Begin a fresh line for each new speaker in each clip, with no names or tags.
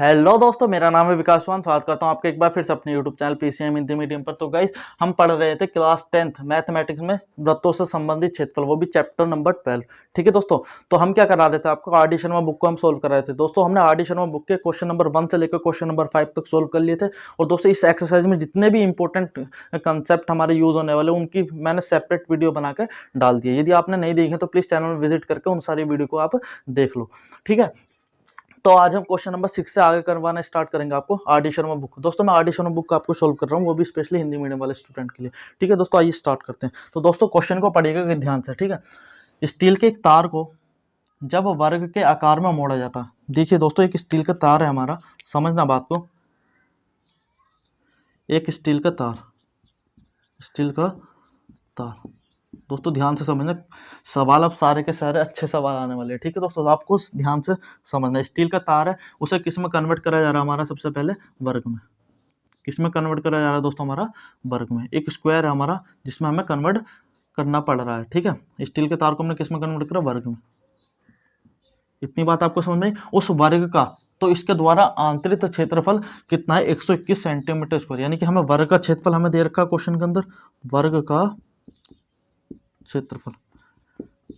Hello दोस्तों, मेरा नाम है विकास चौहान। स्वागत करता हूं आपके एक बार फिर से अपने YouTube channel PCM Hindi medium पर। तो गाइस, हम पढ़ रहे थे क्लास 10th मैथमेटिक्स में वृत्तों से संबंधित क्षेत्रफल, वो भी चैप्टर नंबर 12। ठीक है दोस्तों, तो हम क्या करा रहे थे, आपको आर डी शर्मा बुक को हम सोल्व कर रहे थे। दोस्तों, हमने आर डी शर्मा बुक के क्वेश्चन नंबर 1 से लेकर क्वेश्चन नंबर 5 तक सोल्व कर लिए थे। और दोस्तों, इस एक्सरसाइज में जितने भी इंपॉर्टेंट कंसेप्ट हमारे यूज होने वाले, उनकी मैंने सेपरेट वीडियो बना के डाल दी है। यदि आपने नहीं देखी तो प्लीज चैनल में विजिट करके उन सारी वीडियो को आप देख लो। ठीक है, तो आज हम क्वेश्चन नंबर 6 से आगे करवाना स्टार्ट करेंगे आपको आर डी शर्मा बुक। दोस्तों, मैं आर डी शर्मा बुक का आपको सोल्व कर रहा हूँ, वो भी स्पेशली हिंदी मीडियम वाले स्टूडेंट के लिए। ठीक है दोस्तों, आइए स्टार्ट करते हैं। तो दोस्तों, क्वेश्चन को पढ़िएगा ध्यान से। ठीक है, स्टील के एक तार को जब वर्ग के आकार में मोड़ा जाता है। देखिए दोस्तों, एक स्टील का तार है हमारा, समझना बात को। एक स्टील का तार दोस्तों ध्यान से समझना, सवाल अब सारे के सारे अच्छे सवाल आने वाले हैं। ठीक है दोस्तों, आपको ध्यान से समझना। स्टील का तार है, उसे किस में कन्वर्ट करा जा रहा है हमारा, सबसे पहले वर्ग में। किस में कन्वर्ट करा जा रहा है दोस्तों, हमारा वर्ग में। एक स्क्वायर है हमारा जिसमें हमें कन्वर्ट करना पड़ रहा है। ठीक है, स्टील के तार को हमने किस में कन्वर्ट करा, वर्ग में। इतनी बात आपको समझ में आई। उस वर्ग का, तो इसके द्वारा आंतरिक क्षेत्रफल कितना है, 121 सेंटीमीटर स्क्वायर। यानी कि हमें वर्ग का क्षेत्रफल हमें दे रखा क्वेश्चन के अंदर, वर्ग का क्षेत्रफल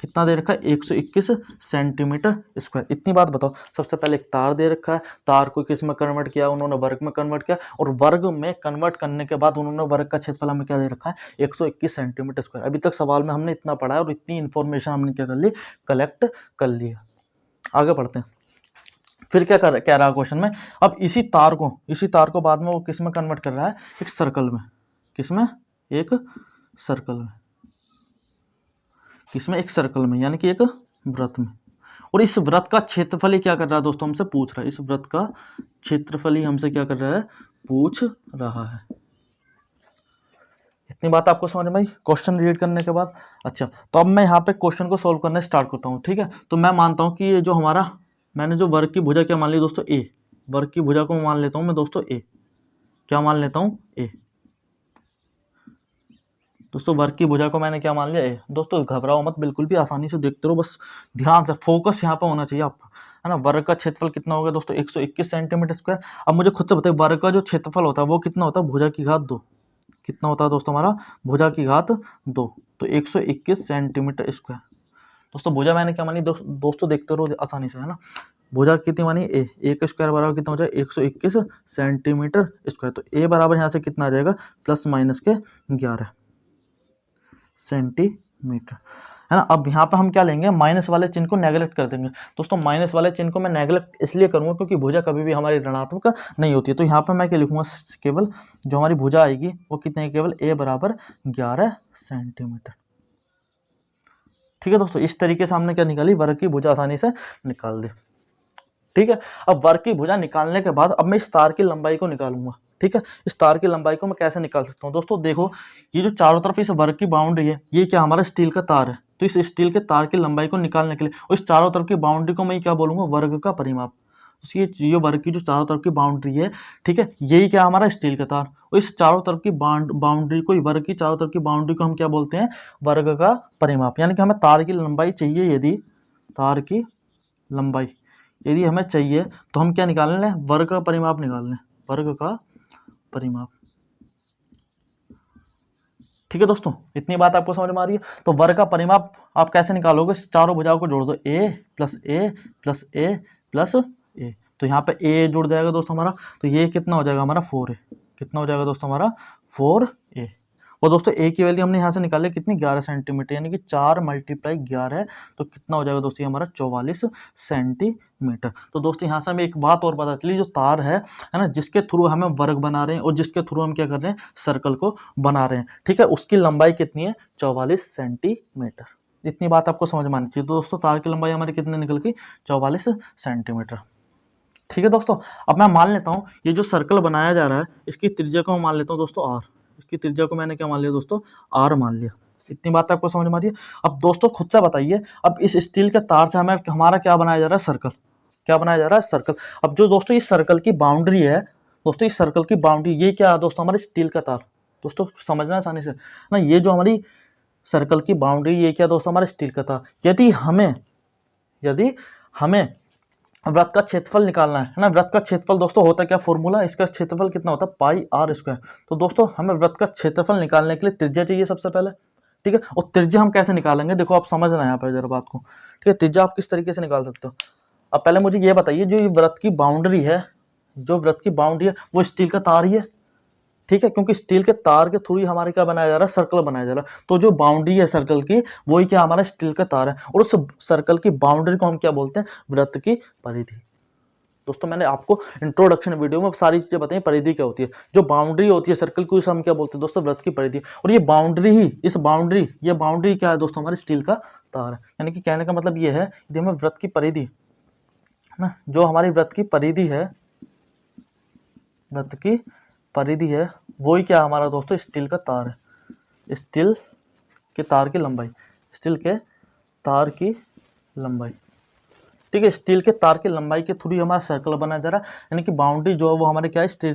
कितना दे रखा है, 121 सेंटीमीटर स्क्वायर। इतनी बात बताओ। सबसे पहले एक तार दे रखा है, तार को किस में कन्वर्ट किया, उन्होंने वर्ग में कन्वर्ट किया, और वर्ग में कन्वर्ट करने के बाद उन्होंने वर्ग का क्षेत्रफल हमें क्या दे रखा है, 121 सेंटीमीटर स्क्वायर। अभी तक सवाल में हमने इतना पढ़ा है और इतनी इंफॉर्मेशन हमने क्या कर ली, कलेक्ट कर लिया। आगे बढ़ते हैं। फिर क्या कह रहा है क्वेश्चन में, अब इसी तार को बाद में वो किस में कन्वर्ट कर रहा है, एक सर्कल में। किसमें, एक सर्कल में। किसमें, एक सर्कल में, यानी कि एक वृत्त में। और इस वृत्त का क्षेत्रफल ही क्या कर रहा है दोस्तों, हमसे पूछ रहा है। इस वृत्त का क्षेत्रफल ही हमसे क्या कर रहा है, पूछ रहा है। इतनी बात आपको समझ में आई क्वेश्चन रीड करने के बाद। अच्छा, तो अब मैं यहाँ पे क्वेश्चन को सोल्व करना स्टार्ट करता हूँ। ठीक है, तो मैं मानता हूँ कि ये जो हमारा, मैंने जो वर्ग की भुजा क्या मान ली दोस्तों, ए। वर्ग की भुजा को मान लेता हूँ मैं दोस्तों ए। क्या मान लेता हूँ, ए। दोस्तों, वर्ग की भुजा को मैंने क्या मान लिया, ए। दोस्तों घबराओ मत, बिल्कुल भी आसानी से देखते रहो, बस ध्यान से फोकस यहाँ पे होना चाहिए आपका, है ना। वर्ग का क्षेत्रफल कितना होगा दोस्तों, 121 सेंटीमीटर स्क्वायर। अब मुझे खुद से बताइए, वर्ग का जो क्षेत्रफल होता है वो कितना होता है, भुजा की घात 2। कितना होता है दोस्तों हमारा, भुजा की घात 2, तो 121 सेंटीमीटर स्क्वायर। दोस्तों भुजा मैंने क्या मानी, दोस्तों देखते रहो आसानी से, है ना। भुजा कितनी मानी, ए। ए का स्क्वायर बराबर कितना हो जाएगा, 121 सेंटीमीटर स्क्वायर। तो ए बराबर यहाँ से कितना आ जाएगा, प्लस माइनस के 11 सेंटीमीटर, है ना। अब यहाँ पे हम क्या लेंगे, माइनस वाले चिन्ह को नेगलेक्ट कर देंगे। दोस्तों माइनस वाले चिन्ह को मैं नेगलेक्ट इसलिए करूँगा क्योंकि भुजा कभी भी हमारी ऋणात्मक नहीं होती है। तो यहाँ पे मैं क्या लिखूँगा, केवल जो हमारी भुजा आएगी वो कितने, केवल ए बराबर 11 सेंटीमीटर। ठीक है दोस्तों, इस तरीके से हमने क्या निकाली, वर्ग की भुजा आसानी से निकाल दे। ठीक है, अब वर्ग की भुजा निकालने के बाद अब मैं इस तार की लंबाई को निकालूंगा। ठीक है, इस तार की लंबाई को मैं कैसे निकाल सकता हूँ दोस्तों, देखो ये जो चारों तरफ इस वर्ग की बाउंड्री है, ये क्या हमारा स्टील का तार है। तो इस स्टील के तार की लंबाई को निकालने के लिए, और इस चारों तरफ की बाउंड्री को मैं क्या बोलूंगा, वर्ग का परिमाप। ये वर्ग की जो चारों तरफ की बाउंड्री है, ठीक है, यही क्या हमारा स्टील का तार। और इस चारों तरफ की बाउंड्री को, वर्ग की चारों तरफ की बाउंड्री को हम क्या बोलते हैं, वर्ग का परिमाप। यानी कि हमें तार की लंबाई चाहिए, यदि तार की लंबाई यदि हमें चाहिए तो हम क्या निकाल लें, वर्ग का परिमाप निकाल लें, वर्ग का परिमाप। ठीक है दोस्तों, इतनी बात आपको समझ में आ रही है। तो वर्ग का परिमाप आप कैसे निकालोगे, चारों भुजाओं को जोड़ दो, ए प्लस ए प्लस ए प्लस ए। तो यहाँ पे ए जुड़ जाएगा दोस्तों हमारा, तो ये कितना हो जाएगा हमारा, 4a। कितना हो जाएगा दोस्तों हमारा, 4a। और दोस्तों ए की वैल्यू हमने यहाँ से निकाली कितनी, 11 सेंटीमीटर, यानी कि 4 × 11 है, तो कितना हो जाएगा दोस्तों हमारा, 44 सेंटीमीटर। तो दोस्तों यहाँ से हमें एक बात और पता चली, जो तार है ना, जिसके थ्रू हमें वर्ग बना रहे हैं और जिसके थ्रू हम क्या कर रहे हैं, सर्कल को बना रहे हैं, ठीक है, उसकी लंबाई कितनी है, 44 सेंटीमीटर। इतनी बात आपको समझ में आनी चाहिए। दोस्तों तार की लंबाई हमारी कितनी निकल गई, 44 सेंटीमीटर। ठीक है दोस्तों, अब मैं मान लेता हूँ ये जो सर्कल बनाया जा रहा है, इसकी त्रिज्या को मैं मान लेता हूँ दोस्तों आर। इसकी त्रिज्या को मैंने क्या मान लिया दोस्तों, आर मान लिया। इतनी बात आपको समझ में आ रही है। अब दोस्तों खुद से बताइए, अब इस स्टील के तार से हमें हमारा क्या बनाया जा रहा है, सर्कल। क्या बनाया जा रहा है, सर्कल। अब जो दोस्तों इस सर्कल की बाउंड्री है, दोस्तों इस सर्कल की बाउंड्री, ये क्या है दोस्तों, हमारे स्टील का तार। दोस्तों समझना आसानी से ना, ये जो हमारी सर्कल की बाउंड्री, ये क्या दोस्तों, हमारे स्टील का तार। यदि हमें वृत्त का क्षेत्रफल निकालना है ना। वृत्त का क्षेत्रफल दोस्तों होता है क्या, फॉर्मूला, इसका क्षेत्रफल कितना होता है पाई आर स्क्वायर। तो दोस्तों हमें वृत्त का क्षेत्रफल निकालने के लिए त्रिज्या चाहिए सबसे पहले, ठीक है। और त्रिज्या हम कैसे निकालेंगे, देखो आप समझना यहाँ पर जरा बात को, ठीक है। त्रिज्या आप किस तरीके से निकाल सकते हो। अब पहले मुझे ये बताइए, जो ये वृत्त की बाउंड्री है, जो वृत्त की बाउंड्री है वो स्टील का तार ही है, ठीक है, क्योंकि स्टील के तार के थ्रू ही हमारे क्या बनाया जा रहा है, सर्कल बनाया जा रहा है। तो जो बाउंड्री है सर्कल की, वही क्या हमारा स्टील का तार है, और उस सर्कल की बाउंड्री को हम क्या बोलते हैं, वृत्त की परिधि। दोस्तों मैंने आपको इंट्रोडक्शन वीडियो में सारी चीजें बताई, परिधि क्या होती है, जो बाउंड्री होती है सर्कल की, उसे हम क्या बोलते हैं दोस्तों, वृत्त की परिधि। और ये बाउंड्री ही, ये बाउंड्री क्या है दोस्तों, हमारे स्टील का तार है। यानी कि कहने का मतलब ये है, यदि हमें वृत्त की परिधि है ना, जो हमारी वृत्त की परिधि है, वृत्त की परिधि है, वही क्या हमारा दोस्तों, स्टील का तार है। स्टील के तार की लंबाई, स्टील के तार की लंबाई, ठीक है। स्टील के तार की लंबाई के थ्रू हमारा सर्कल बनाया जा रहा है, यानी कि बाउंड्री जो है वो हमारे क्या है, स्टील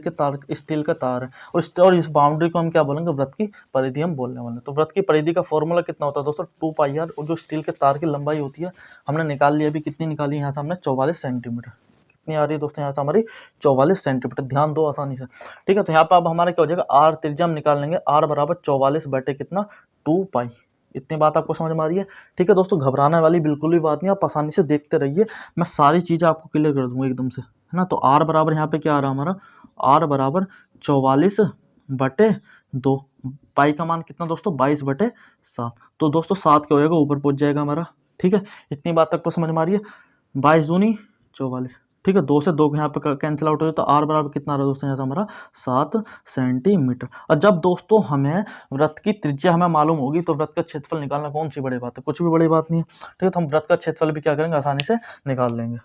का तार है। और इस बाउंड्री को हम क्या बोलेंगे, वृत्त की परिधि हम बोलने वाले हैं। तो वृत्त की परिधि का फॉर्मूला कितना होता है दोस्तों, 2 पाई आर, और जो स्टील के तार की लंबाई होती है हमने निकाल लिया। अभी कितनी निकाली, यहाँ से हमने 44 सेंटीमीटर। कितनी आ रही है दोस्तों, यहाँ से हमारी 44 सेंटीमीटर। ध्यान दो आसानी से, ठीक है। तो यहाँ पर अब हमारा क्या हो जाएगा, आर त्रिज्या हम निकाल लेंगे, आर बराबर 44 बटे कितना, 2 पाई। इतनी बात आपको समझ में आ रही है, ठीक है दोस्तों। घबराने वाली बिल्कुल भी बात नहीं, आप आसानी से देखते रहिए, मैं सारी चीज़ें आपको क्लियर कर दूंगा एकदम से, है ना। तो आर बराबर यहाँ पे क्या आ रहा है हमारा, आर बराबर 44 बटे 2, पाई का मान कितना दोस्तों, 22 बटे 7। तो दोस्तों 7 क्या हो जाएगा, ऊपर पहुँच जाएगा हमारा, ठीक है। इतनी बात आपको समझ में आ रही है, 22 दूनी 44, ठीक है। 2 से 2 यहाँ पे कैंसिल आउट हो जाए, तो आर बराबर कितना आ रहा है दोस्तों, यहाँ से हमारा 7 सेंटीमीटर। और जब दोस्तों हमें वृत्त की त्रिज्या हमें मालूम होगी, तो वृत्त का क्षेत्रफल निकालना कौन सी बड़ी बात है, कुछ भी बड़ी बात नहीं है, ठीक है। तो हम वृत्त का क्षेत्रफल भी क्या करेंगे, आसानी से निकाल लेंगे।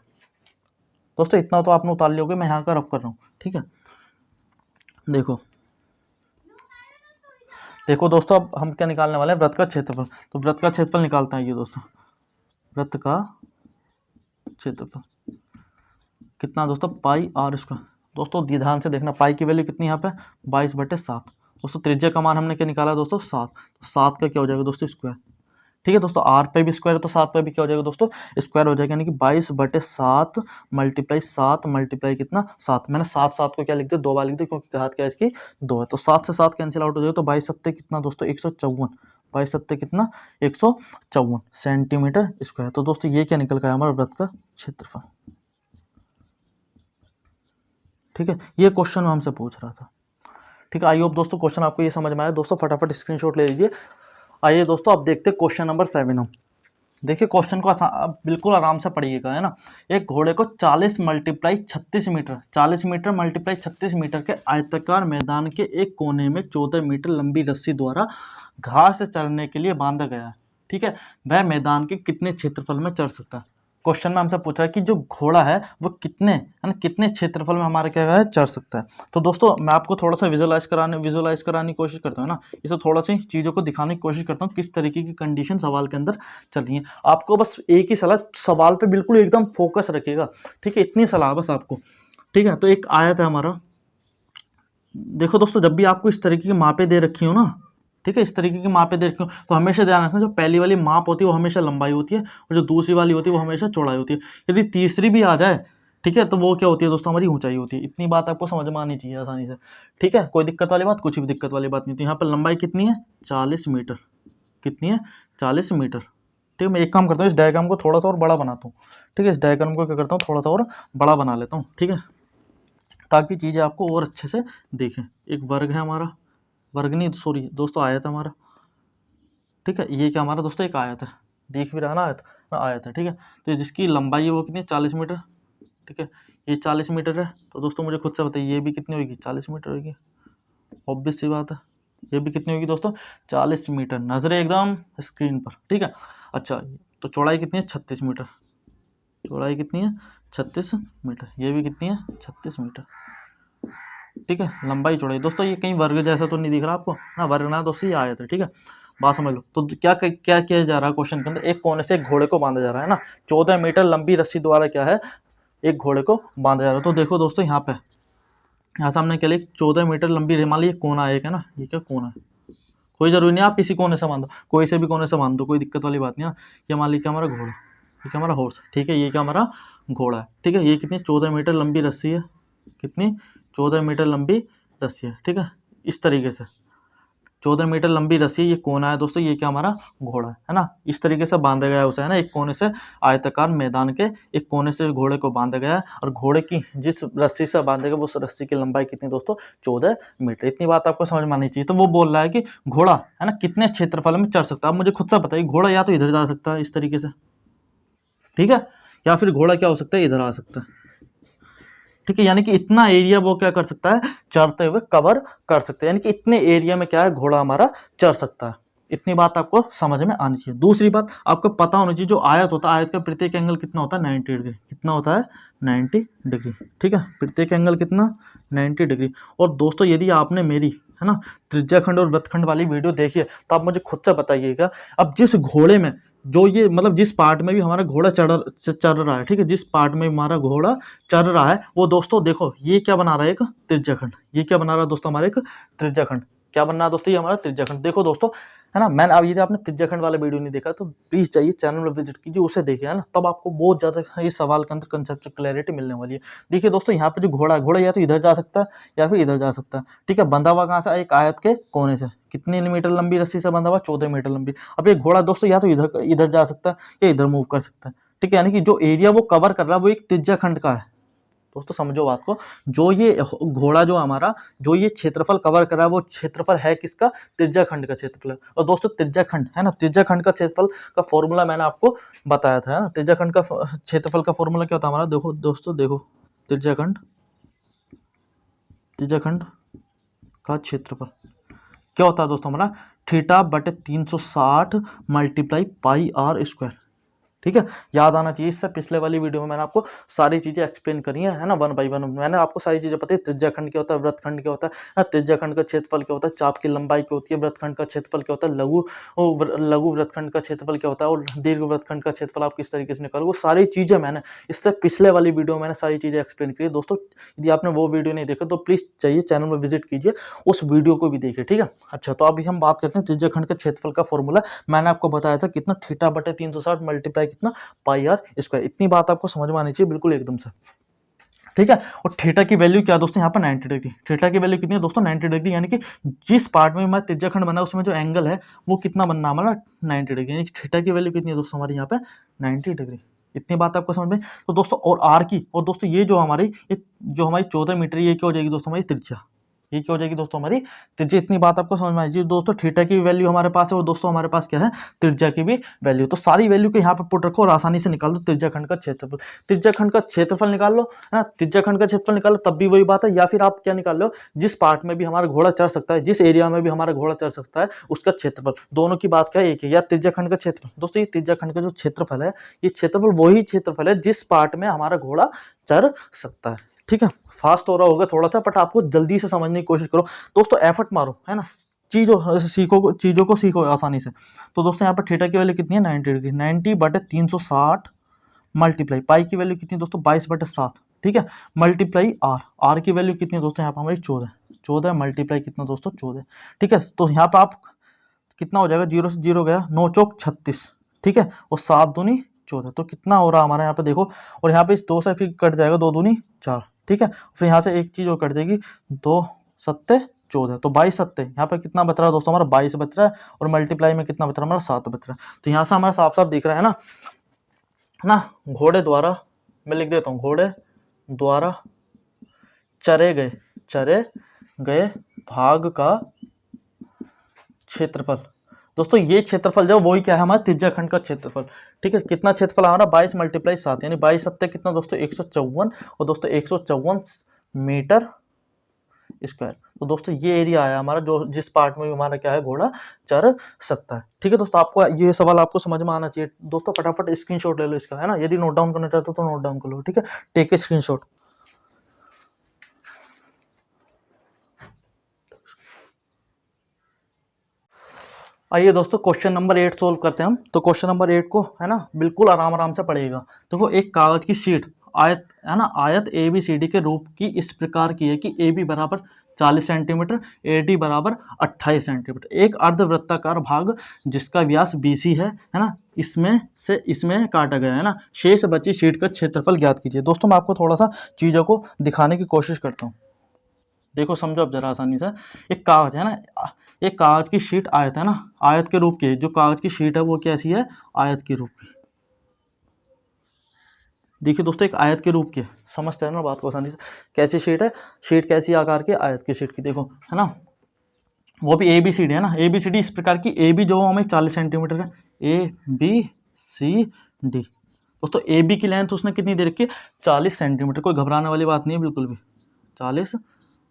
दोस्तों इतना तो आपने उतार लिया होगा, मैं यहाँ का रफ कर रहा हूँ, ठीक है। देखो दोस्तों, अब हम क्या निकालने वाले हैं, वृत्त का क्षेत्रफल। तो वृत्त का क्षेत्रफल निकालते हैं ये दोस्तों, वृत्त का क्षेत्रफल कितना दोस्तों, पाई आर स्क्वायर। दोस्तों ध्यान से देखना, पाई की वैल्यू कितनी यहाँ पे, 22 बटे 7। दोस्तों त्रिज्या का मान हमने क्या निकाला दोस्तों, 7। तो 7 का क्या हो जाएगा दोस्तों, स्क्वायर, ठीक है दोस्तों। आर पे भी स्क्वायर है, तो 7 पे भी क्या हो जाएगा दोस्तों, स्क्वायर हो जाएगा। यानी कि 22 बटे 7 मल्टीप्लाई 7 मल्टीप्लाई कितना, 7। मैंने 7 को क्या लिख दिया, 2 बार लिख दिया, क्योंकि घात क्या है इसकी, 2 है। तो 7 से 7 कैंसिल आउट हो जाएगा, तो 22 सत्ते कितना दोस्तों, 154। 22 सत्ते कितना, 154 सेंटीमीटर स्क्वायर। तो दोस्तों ये क्या निकल गया हमारा, वृत्त का क्षेत्रफल, ठीक है। ये क्वेश्चन हमसे पूछ रहा था, ठीक है। आई होप दोस्तों क्वेश्चन आपको ये समझ में आया। दोस्तों फटाफट स्क्रीनशॉट ले लीजिए। आइए दोस्तों अब देखते हैं क्वेश्चन नंबर 7 हम। देखिए क्वेश्चन को आप बिल्कुल आराम से पढ़िएगा, है ना। एक घोड़े को 40 multiply 36 metre, 40 metre multiply 36 metre के आयताकार मैदान के एक कोने में 14 मीटर लंबी रस्सी द्वारा घास चरने के लिए बांधा गया है, ठीक है। वह मैदान के कितने क्षेत्रफल में चर सकता है। क्वेश्चन में हमसे पूछ रहा है कि जो घोड़ा है वो कितने, है ना, कितने क्षेत्रफल में हमारे क्या है, चर सकता है। तो दोस्तों मैं आपको थोड़ा सा विजुअलाइज कराने की कोशिश करता हूँ ना, इसे थोड़ा सी चीज़ों को दिखाने की कोशिश करता हूँ, किस तरीके की कंडीशन सवाल के अंदर चल रही है। आपको बस एक ही सलाह, सवाल पे बिल्कुल एकदम फोकस रखिएगा, ठीक है। इतनी सलाह बस आपको, ठीक है। तो एक आयत है हमारा, देखो दोस्तों जब भी आपको इस तरीके की मापें दे रखी हो ना, ठीक है, इस तरीके की मापें दे रखी हो, तो हमेशा ध्यान रखना, जो पहली वाली माप होती है वो हमेशा लंबाई होती है, और जो दूसरी वाली होती है वो हमेशा चौड़ाई होती है। यदि तीसरी भी आ जाए, ठीक है, तो वो क्या होती है दोस्तों, हमारी ऊंचाई होती है। इतनी बात आपको समझ में आनी चाहिए आसानी से, ठीक है। कोई दिक्कत वाली बात, कुछ भी दिक्कत वाली बात नहीं। तो यहाँ पर लंबाई कितनी है, 40 मीटर, कितनी है, 40 मीटर, ठीक है। मैं एक काम करता हूँ, इस डायग्राम को थोड़ा सा और बड़ा बनाता हूँ, ठीक है। इस डायग्राम को क्या करता हूँ, थोड़ा सा और बड़ा बना लेता हूँ, ठीक है, ताकि चीज़ें आपको और अच्छे से देखें। एक वर्ग है हमारा, वर्ग नहीं सॉरी दोस्तों, आयत है हमारा, ठीक है। ये क्या हमारा दोस्तों, एक आयत है, देख भी रहा ना, आयत है, ठीक है। तो जिसकी लंबाई है वो कितनी है, 40 मीटर, ठीक है। ये 40 मीटर है, तो दोस्तों मुझे खुद से बताइए ये भी कितनी होगी, 40 मीटर होगी, ऑब्वियस सी बात है। ये भी कितनी होगी दोस्तों, 40 मीटर, नजरें एकदम स्क्रीन पर, ठीक है। अच्छा तो चौड़ाई कितनी है, 36 मीटर, चौड़ाई कितनी है, 36 मीटर। ये भी कितनी है, 36 मीटर, ठीक है। लंबाई चौड़ाई दोस्तों, ये कहीं वर्ग जैसा तो नहीं दिख रहा आपको ना, वर्ग ना दोस्तों, ये आयत है, ठीक है। बात समझ लो। तो क्या क्या किया जा रहा है क्वेश्चन के अंदर, एक कोने से एक घोड़े को बांधा जा रहा है ना, 14 मीटर लंबी रस्सी द्वारा क्या है, एक घोड़े को बांधा जा रहा है। तो देखो दोस्तों यहाँ से हमने क्या लिया, 14 मीटर लंबी, मान लीजिए कोना एक है ना, ये क्या कोना है, कोई जरूरी नहीं आप किसी कोने से बांधो, कोई से भी कोने से बांध दो, कोई दिक्कत वाली बात नहीं है। ये मान लीजिए हमारा घोड़ा, ये क्या हमारा हॉर्स, ठीक है, ये क्या हमारा घोड़ा है, ठीक है। ये कितनी 14 मीटर लंबी रस्सी है, कितनी 14 मीटर लंबी रस्सी है, ठीक है। इस तरीके से 14 मीटर लंबी रस्सी, ये कोना है दोस्तों, ये क्या हमारा घोड़ा है ना। इस तरीके से बांधा गया है उसे, है ना, एक कोने से आयताकार मैदान के एक कोने से घोड़े को बांधा गया है, और घोड़े की जिस रस्सी से बांधे गए उस रस्सी की लंबाई कितनी दोस्तों 14 मीटर। इतनी बात आपको समझ में आनी चाहिए। तो वो बोल रहा है कि घोड़ा है ना कितने क्षेत्रफल में चढ़ सकता है। आप मुझे खुद से बताइए, घोड़ा या तो इधर जा सकता है इस तरीके से, ठीक है, या फिर घोड़ा क्या हो सकता है, इधर आ सकता है, ठीक है। यानी कि इतना एरिया वो क्या कर सकता है, चढ़ते हुए कवर कर सकते हैं, यानी कि इतने एरिया में क्या है, घोड़ा हमारा चढ़ सकता है। इतनी बात आपको समझ में आनी चाहिए। दूसरी बात आपको पता होनी चाहिए, जो आयत होता है, आयत का प्रत्येक एंगल कितना होता है, 90 डिग्री। कितना होता है, 90 डिग्री, ठीक है। प्रत्येक एंगल कितना, 90 डिग्री। और दोस्तों यदि आपने मेरी, है ना, त्रिज्याखंड और वृत्तखंड वाली वीडियो देखी है तो आप मुझे खुद से बताइएगा, अब जिस घोड़े में जो ये मतलब जिस पार्ट में भी हमारा घोड़ा चढ़ रहा है, ठीक है, जिस पार्ट में हमारा घोड़ा चढ़ रहा है, वो दोस्तों देखो ये क्या बना रहा है, एक त्रिज्याखंड। ये क्या बना रहा है दोस्तों, हमारा एक त्रिज्याखंड। क्या बनना है दोस्तों, ये हमारा त्रिज्याखंड। देखो दोस्तों, है ना, मैंने अब यदि आपने त्रिज्याखंड वाला वीडियो नहीं देखा तो प्लीज चाहिए चैनल में विजिट कीजिए, उसे देखिए, है ना, तब आपको बहुत ज्यादा इस सवाल के अंदर कंसेप्चुअल क्लैरिटी मिलने वाली है। देखिए दोस्तों, यहाँ पे जो घोड़ा है, घोड़ा या तो इधर जा सकता है या फिर इधर जा सकता है, ठीक है। बंधा हुआ कहाँ से, एक आयत के कोने से। कितनी मीटर लंबी रस्सी से बंधा हुआ, 14 मीटर लंबी। अब ये घोड़ा दोस्तों या तो इधर जा सकता है या इधर मूव कर सकता है, ठीक है। यानी कि जो एरिया वो कवर कर रहा है वो एक त्रिज्याखंड का है। दोस्तों समझो बात को, जो ये घोड़ा जो हमारा जो ये क्षेत्रफल कवर कर रहा है वो क्षेत्रफल है किसका, त्रिज्याखंड का क्षेत्रफल है। और दोस्तों त्रिज्याखंड, है ना, त्रिज्याखंड का क्षेत्रफल का फॉर्मूला मैंने आपको बताया था, है ना। त्रिज्याखंड का क्षेत्रफल का फॉर्मूला क्या होता है हमारा, देखो दोस्तों, देखो त्रिज्याखंड का क्षेत्रफल क्या होता है दोस्तों हमारा, θ/360 मल्टीप्लाई पाई आर स्क्वायर, ठीक है। याद आना चाहिए। इससे पिछले वाली वीडियो में मैंने आपको सारी चीजें एक्सप्लेन करी है ना, 1 बाई 1 मैंने आपको सारी चीजें बताई। त्रिज्याखंड क्या होता है, वृत्तखंड क्या होता है, त्रिज्याखंड का क्षेत्रफल क्या होता है, चाप की लंबाई क्या होती है, वृत्तखंड का क्षेत्रफल क्या होता है, लघु वृत्तखंड का क्षेत्रफल क्या होता है, और दीर्घ वृत्तखंड का क्षेत्रफल आप किस तरीके से निकालो, वो सारी चीजें मैंने इससे पिछले वाली वीडियो में मैंने सारी चीजें एक्सप्लेन की है। दोस्तों यदि आपने वो वीडियो नहीं देखा तो प्लीज चाहिए चैनल में विजिट कीजिए, उस वीडियो को भी देखिए, ठीक है। अच्छा, तो अभी हम बात करते हैं त्रिज्याखंड के क्षेत्रफल का फॉर्मूला। मैंने आपको बताया था कितना, θ/360 मल्टीप्लाई कितना पाई आर स्क्वायर। इतनी बात आपको समझ में आनी चाहिए बिल्कुल एकदम से, ठीक है। और थीटा की वैल्यू क्या दोस्तों, यहाँ पर 90 डिग्री। थीटा की वैल्यू कितनी है दोस्तों, 90 डिग्री। यानी कि जिस पार्ट में हमारा त्रिज्याखंड बना है उसमें जो एंगल है वो कितना बनना है हमारा, 90 डिग्री। यानी कि थीटा की वैल्यू कितनी है दोस्तों हमारी यहाँ पे, 90 डिग्री। इतनी बात आपको समझ में। तो दोस्तों और आर की, और दोस्तों ये जो हमारी 14 मीटर, ये क्या हो जाएगी दोस्तों हमारी त्रिज्या, ये क्या हो जाएगी दोस्तों हमारी त्रिज्या। इतनी बात आपको समझ में आ जाएगी दोस्तों। थीटा की वैल्यू हमारे पास है और दोस्तों हमारे पास क्या है, त्रिज्या की भी वैल्यू। तो सारी वैल्यू को यहाँ पे पुट रखो और आसानी से निकाल दो त्रिज्याखंड का क्षेत्रफल। त्रिज्याखंड का क्षेत्रफल निकाल लो, है ना, त्रिज्याखंड का क्षेत्रफल निकाल लो, तब भी वही बात है। या फिर आप क्या निकाल लो, जिस पार्ट में भी हमारा घोड़ा चढ़ सकता है, जिस एरिया में भी हमारा घोड़ा चढ़ सकता है उसका क्षेत्रफल, दोनों की बात क्या है, एक है। या त्रिज्याखंड का क्षेत्रफल, दोस्तों ये त्रिज्याखंड का जो क्षेत्रफल है, ये क्षेत्रफल वही क्षेत्रफल है जिस पार्ट में हमारा घोड़ा चढ़ सकता है, ठीक है। फास्ट हो रहा होगा थोड़ा सा, बट आपको जल्दी से समझने की कोशिश करो दोस्तों, एफर्ट मारो, है ना, चीजों को सीखो आसानी से। तो दोस्तों यहाँ पर थीटा की वैल्यू कितनी है, 90 डिग्री। 90/360 मल्टीप्लाई पाई की वैल्यू कितनी है दोस्तों, 22/7, ठीक है, मल्टीप्लाई आर की वैल्यू कितनी है दोस्तों यहाँ पर हमारी 14 मल्टीप्लाई कितना दोस्तों 14, ठीक है। तो यहाँ पर आप कितना हो जाएगा, 0 से 0 गया, 9 चौक 36, ठीक है, और 7 दूनी 14, तो कितना हो रहा हमारा यहाँ पे देखो। और यहाँ पे इस 2 से फिर कट जाएगा, 2 दूनी 4, ठीक है। फिर यहाँ से एक चीज और कट जाएगी, 2 सत्ते 14, तो 22 सत्ते, यहाँ पे कितना बच रहा है दोस्तों हमारा 22 बच रहा है, और मल्टीप्लाई में कितना बच रहा है हमारा 7 बच रहा है। तो यहाँ से हमारा साफ साफ दिख रहा है ना, घोड़े द्वारा, मैं लिख देता हूँ, घोड़े द्वारा चरे गए भाग का क्षेत्रफल। दोस्तों ये क्षेत्रफल जो वही क्या है, हमारा त्रिज्याखंड का क्षेत्रफल, ठीक है। कितना क्षेत्रफल हमारा, 22 मल्टीप्लाई 7, यानी 22 सत्ते कितना दोस्तों 154, और दोस्तों 154 मीटर स्क्वायर। तो दोस्तों ये एरिया है हमारा जो जिस पार्ट में भी हमारा क्या है, घोड़ा चढ़ सकता है, ठीक है। दोस्तों आपको ये सवाल आपको समझ में आना चाहिए। दोस्तों फटाफट स्क्रीनशॉट ले लो इसका, है ना, यदि नोट डाउन करना चाहते हो तो नोट डाउन कर लो, ठीक है, टेक ए स्क्रीनशॉट। आइए दोस्तों क्वेश्चन नंबर 8 सोल्व करते हैं हम। तो क्वेश्चन नंबर 8 को, है ना, बिल्कुल आराम आराम से पढ़िएगा। देखो एक कागज की शीट आयत, है ना, आयत ABCD के रूप की इस प्रकार की है कि AB बराबर 40 सेंटीमीटर, AD बराबर 28 सेंटीमीटर। एक अर्धवृत्ताकार भाग जिसका व्यास BC है ना, इसमें से इसमें काटा गया है ना, शेष बची शीट का क्षेत्रफल ज्ञात कीजिए। दोस्तों मैं आपको थोड़ा सा चीज़ों को दिखाने की कोशिश करता हूँ, देखो समझो अब जरा आसानी से। एक कागज है ना, एक कागज की शीट आयत है ना, आयत के रूप की, जो कागज की शीट है वो कैसी है, आयत के रूप की। देखिए दोस्तों एक आयत के रूप की है, समझते हैं ना बात को आसानी से। कैसी शीट है, शीट कैसी आकार की, आयत की शीट की, देखो है ना, वो भी ए बी सी डी है ना, ए बी सी डी इस प्रकार की, ए बी जो हमें 40 सेंटीमीटर है, ए बी सी डी। दोस्तों ए बी की लेंथ उसने कितनी दे रखी है, 40 सेंटीमीटर, कोई घबराने वाली बात नहीं है बिल्कुल भी, 40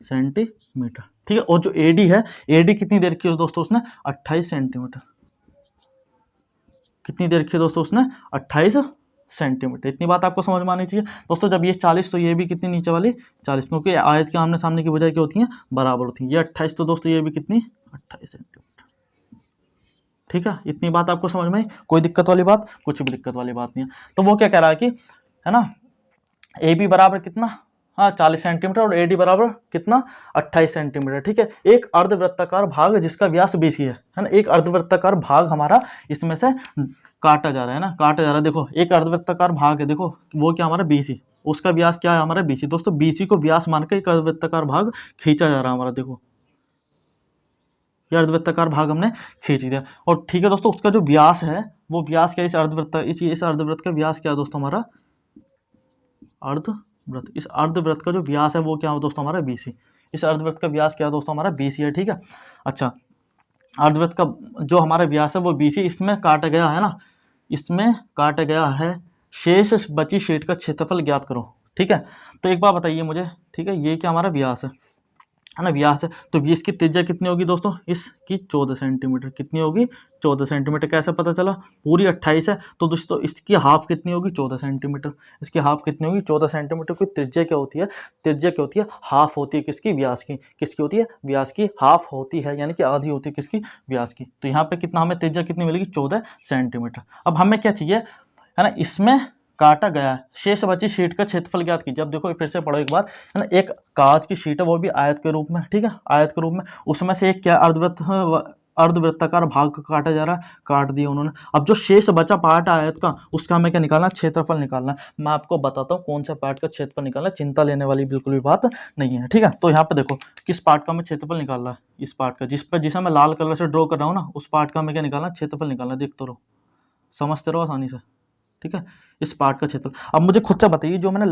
सेंटीमीटर, ठीक है। और जो ए डी है, ए डी कितनी दे रखी है दोस्तों उसने, 28 सेंटीमीटर। कितनी दे रखी है दोस्तों उसने, 28 सेंटीमीटर। इतनी बात आपको समझ में आनी चाहिए दोस्तों। जब ये 40 तो ये भी कितनी नीचे वाली 40, क्योंकि आयत के आमने सामने की भुजाएं क्या होती हैं, बराबर होती हैं। ये 28 तो दोस्तों ये भी कितनी 28 सेंटीमीटर, ठीक है। इतनी बात आपको समझ में आई, कोई दिक्कत वाली बात, कुछ भी दिक्कत वाली बात नहीं है। तो वो क्या कह रहा है कि है ना, ए बी बराबर कितना, हाँ 40 सेंटीमीटर, और ए डी बराबर कितना 28 सेंटीमीटर, ठीक है। एक अर्धवृत्ताकार भाग जिसका व्यास BC है ना, एक अर्धवृत्ताकार भाग हमारा इसमें से काटा जा रहा है ना, काटा जा रहा है। देखो एक अर्धवृत्ताकार भाग है, देखो वो क्या हमारा BC, उसका व्यास क्या है हमारा BC। दोस्तों BC को व्यास मान के एक अर्धवृत्ताकार भाग खींचा जा रहा है हमारा, देखो ये अर्धवृत्ताकार भाग हमने खींच दिया। और ठीक है दोस्तों, उसका जो व्यास है वो व्यास क्या है, इस अर्धवृत्त का व्यास क्या है दोस्तों हमारा, अर्धवृत्त, इस अर्धवृत्त का जो व्यास है वो क्या है दोस्तों हमारा BC। इस अर्धवृत्त का व्यास क्या है दोस्तों हमारा BC है, ठीक है। अच्छा, अर्धवृत्त का जो हमारा व्यास है वो BC, इसमें काटा गया है ना, इसमें काटा गया है, शेष बची शीट का क्षेत्रफल ज्ञात करो, ठीक है। तो एक बार बताइए मुझे, ठीक है, ये क्या हमारा व्यास है ना, व्यास है, तो व्यास की त्रिज्या कितनी होगी दोस्तों, इसकी 14 सेंटीमीटर, कितनी होगी 14 सेंटीमीटर। कैसे पता चला, पूरी 28 है तो दोस्तों इसकी हाफ कितनी होगी 14 सेंटीमीटर, इसकी हाफ कितनी होगी 14 सेंटीमीटर की त्रिज्या क्या होती है, त्रिज्या क्या होती है, हाफ होती है किसकी, व्यास की, किसकी होती है, व्यास की हाफ होती है, यानी कि आधी होती है किसकी, व्यास की। तो यहाँ पे कितना हमें त्रिज्या कितनी मिलेगी 14 सेंटीमीटर। अब हमें क्या चाहिए है ना, इसमें काटा गया है, शेष बची शीट का क्षेत्रफल ज्ञात कीजिए। अब देखो फिर से पढ़ो एक बार, है ना, एक कांच की शीट है वो भी आयत के रूप में, ठीक है, आयत के रूप में, उसमें से एक क्या अर्धवृत्ताकार भाग काटा जा रहा है, काट दिया उन्होंने। अब जो शेष बचा पार्ट है आयत का, उसका हमें क्या निकालना, क्षेत्रफल निकालना है। मैं आपको बताता हूँ कौन सा पार्ट का क्षेत्रफल निकालना है, चिंता लेने वाली बिल्कुल भी बात नहीं है, ठीक है। तो यहाँ पे देखो किस पार्ट का हमें क्षेत्रफल निकालना है, इस पार्ट का, जिसे मैं लाल कलर से ड्रॉ कर रहा हूँ ना, उस पार्ट का हमें क्या निकालना है, क्षेत्रफल निकालना है। देखते रहो, समझते रहो आसानी से, ठीक है, इस पार्ट का क्षेत्रफल। अब मुझे खुद से बताइए, जो मैंने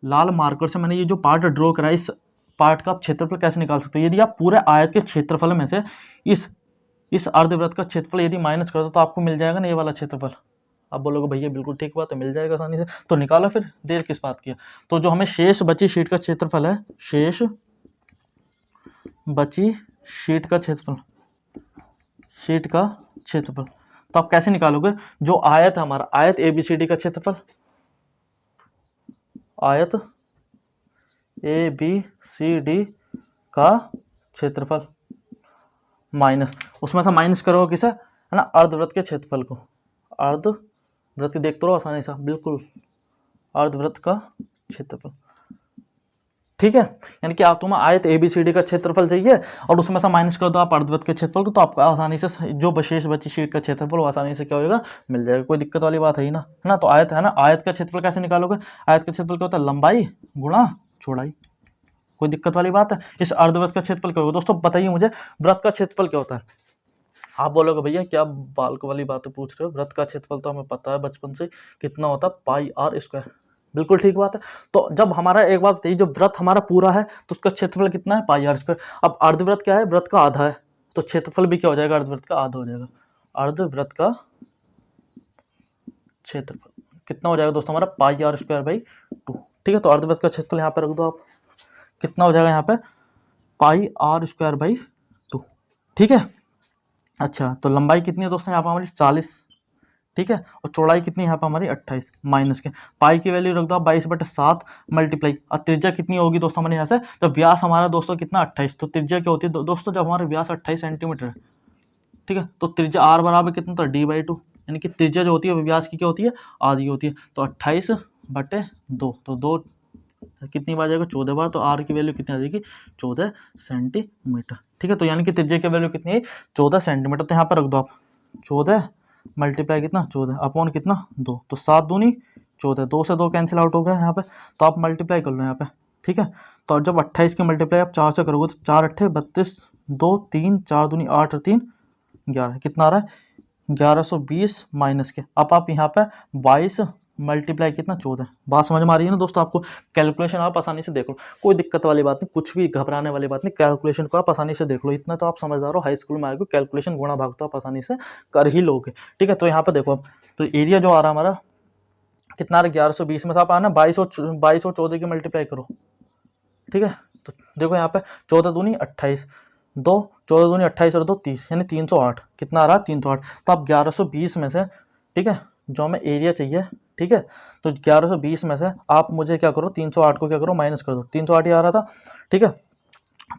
लाल मार्कर से मैंने ये जो पार्ट ड्रॉ करा है, इस पार्ट का क्षेत्रफल कैसे निकाल सकते हो। यदि आप पूरे आयत के क्षेत्रफल में से इस अर्धवृत्त का क्षेत्रफल यदि माइनस कर दो तो आपको मिल जाएगा ना ये वाला क्षेत्रफल। आप बोलोगे भैया बिल्कुल ठीक बात है, मिल जाएगा आसानी से, तो निकालो फिर, देर किस बात की है। तो जो हमें शेष बची शीट का क्षेत्रफल है, शेष बची शीट का क्षेत्रफल, शीट का क्षेत्रफल, तो आप कैसे निकालोगे, जो आयत है हमारा, आयत ABCD का क्षेत्रफल, आयत ABCD का क्षेत्रफल माइनस, उसमें से माइनस करोगे किसे, है ना, अर्धवृत्त के क्षेत्रफल को, अर्धवृत्त देखते रहो आसानी से, बिल्कुल अर्धवृत्त का क्षेत्रफल, ठीक है। यानी कि आप तुम्हें आयत ABCD का क्षेत्रफल चाहिए और उसमें से माइनस कर दो आप अर्धवृत्त के क्षेत्रफल को, तो आपको आसानी से जो शेष बची शीट का क्षेत्रफल वो आसानी से क्या होगा, मिल जाएगा। कोई दिक्कत वाली बात है ही ना, है ना। तो आयत है ना, आयत का क्षेत्रफल कैसे निकालोगे, आयत का क्षेत्रफल क्या होता है, लंबाई गुणा चौड़ाई। कोई दिक्कत वाली बात है। इस अर्धवृत्त का क्षेत्रफल क्या होगा दोस्तों, बताइए मुझे, वृत्त का क्षेत्रफल क्या होता है। आप बोलोगे भैया क्या बालक वाली बातें पूछ रहे हो, वृत्त का क्षेत्रफल तो हमें पता है बचपन से, कितना होता है, πr²। बिल्कुल ठीक बात है। तो जब हमारा एक बात बताइए, जब वृत्त हमारा पूरा है तो उसका क्षेत्रफल कितना है, πr²। अब अर्धवृत्त क्या है, वृत्त का आधा है, तो क्षेत्रफल भी क्या हो जाएगा, अर्धवृत्त का आधा हो जाएगा। अर्धवृत्त का क्षेत्रफल कितना हो जाएगा दोस्तों हमारा, πr²/2, ठीक है। तो अर्धवृत्त का क्षेत्रफल यहाँ पे रख दो आप, कितना हो जाएगा यहाँ पे, πr²/2, ठीक है। अच्छा, तो लंबाई कितनी है दोस्तों यहाँ पर हमारी 40, ठीक है, और चौड़ाई कितनी यहाँ पर हमारी 28, माइनस के पाई की वैल्यू रख दो आप 22/7 मल्टीप्लाई, और त्रिज्या कितनी होगी दोस्तों हमारे यहाँ से, जब व्यास हमारा दोस्तों कितना 28, तो त्रिज्या क्या होती है दोस्तों, जब हमारा व्यास 28 सेंटीमीटर है, ठीक है, तो त्रिज्या r बराबर कितना होता है, d/2, यानी कि त्रिज्या जो होती है व्यास की क्या होती है, आधी होती है। तो 28/2, तो 2 कितनी बार जाएगा, 14 बार, तो r की वैल्यू कितनी आ जाएगी, 14 सेंटीमीटर, ठीक है। तो यानी कि त्रिज्या की वैल्यू कितनी है, 14 सेंटीमीटर। तो यहाँ पर रख दो आप 14 मल्टीप्लाई कितना 14 अपॉन कितना 2, तो 7 दूनी 14, 2 से 2 कैंसिल आउट हो गया यहाँ पे, तो आप मल्टीप्लाई कर लो यहाँ पे, ठीक है। तो जब 28 की मल्टीप्लाई आप 4 से करोगे तो 4 अट्ठे 32, 2 3 4 दूनी 8 और 3 11, कितना आ रहा है 1120 माइनस के। अब आप यहाँ पे 22 मल्टीप्लाई कितना 14, बात समझ में आ रही है ना दोस्तों आपको। कैलकुलेशन आप आसानी से देख लो, कोई दिक्कत वाली बात नहीं, कुछ भी घबराने वाली बात नहीं, कैलकुलेशन को आप आसानी से देख लो, इतना तो आप समझदार हो, हाई स्कूल में आएगा कैलकुलेशन गुणा भाग तो आप आसानी से कर ही लोगे, ठीक है। तो यहाँ पे देखो अब, तो एरिया जो आ रहा हमारा कितना आ रहा है 1120 में से आप आना 22 और 14 की मल्टीप्लाई करो, ठीक है। तो देखो यहाँ पे 14 दूनी 28, 2 14 दूनी 28 और 2 30, यानी 308, कितना आ रहा है 308। तो आप 1120 में से, ठीक है, जो हमें एरिया चाहिए, ठीक है, तो 1120 में से आप मुझे क्या करो 308 को क्या करो माइनस कर दो, 308 ही आ रहा था, ठीक है,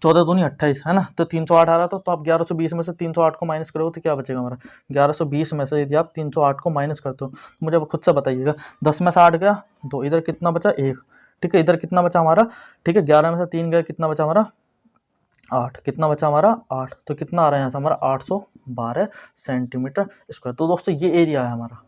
14 दूनी 28 है ना, तो 308 आ रहा था, तो आप 1120 में से 308 को माइनस करोगे तो क्या बचेगा हमारा 1120 में से यदि आप 308 को माइनस करते हो तो मुझे अब खुद से बताइएगा, 10 में से 8 गया 2, इधर कितना बचा 1, ठीक है, इधर कितना बचा हमारा, ठीक है, 11 में से 3 गया कितना बचा हमारा 8, कितना बचा हमारा 8, तो कितना आ रहा है यहाँ से हमारा 812 सेंटीमीटर स्क्वायर। तो दोस्तों ये एरिया है हमारा,